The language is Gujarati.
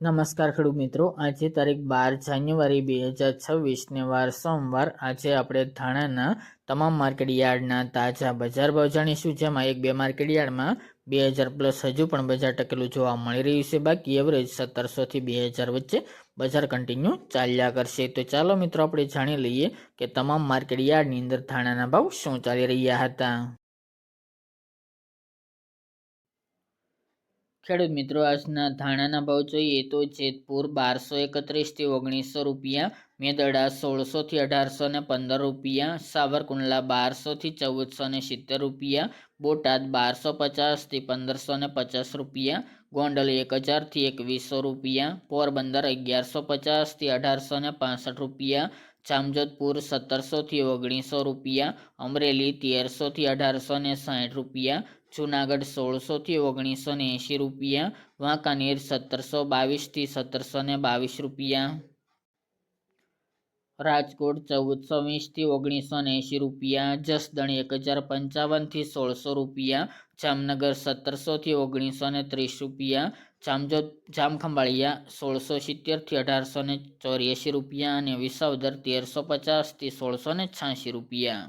નમસ્કાર ખેડૂત મિત્રો, આજે તારીખ 12 જાન્યુઆરી 2026 વાર સોમવાર. આજે આપણે ધાણાના તમામ માર્કેટ યાર્ડના તાજા બજાર ભાવ જાણીશું, જેમાં 1-2 માર્કેટ યાર્ડમાં 2000 પ્લસ હજુ પણ બજાર ટકેલું જોવા મળી રહ્યું છે. બાકી એવરેજ 1700 થી 2000 વચ્ચે બજાર કન્ટિન્યુ ચાલ્યા કરશે. તો ચાલો મિત્રો આપણે જાણી લઈએ કે તમામ માર્કેટ યાર્ડની અંદર ધાણાના ભાવ શું ચાલી રહ્યા હતા. ખેડૂત મિત્રો, આજના ધાણાના ભાવ જોઈએ તો જેતપુર 1231 થી 1900 રૂપિયા, મેદરડા 1600 થી 1815 રૂપિયા, સાવરકુંડલા 1200 થી 1470 રૂપિયા, બોટાદ 1250 થી 1550 રૂપિયા, ગોંડલ 1000 થી 2100 રૂપિયા, પોરબંદર 1150 થી 1865 રૂપિયા, જામજોધપુર 1700 થી 1900 રૂપિયા, અમરેલી 1300 થી 1860 રૂપિયા, જુનાગઢ 1600 થી 1980 રૂપિયા, વાંકાનેર 1722 થી 1722 રૂપિયા, રાજકોટ 1420 થી 1980 રૂપિયા, જસદણ 1055 થી 1600 રૂપિયા, જામનગર 1700 થી 1930 રૂપિયા, જામખંભાળિયા 1670 થી 1884 રૂપિયા અને વિસાવદર 1350 થી 1686 રૂપિયા.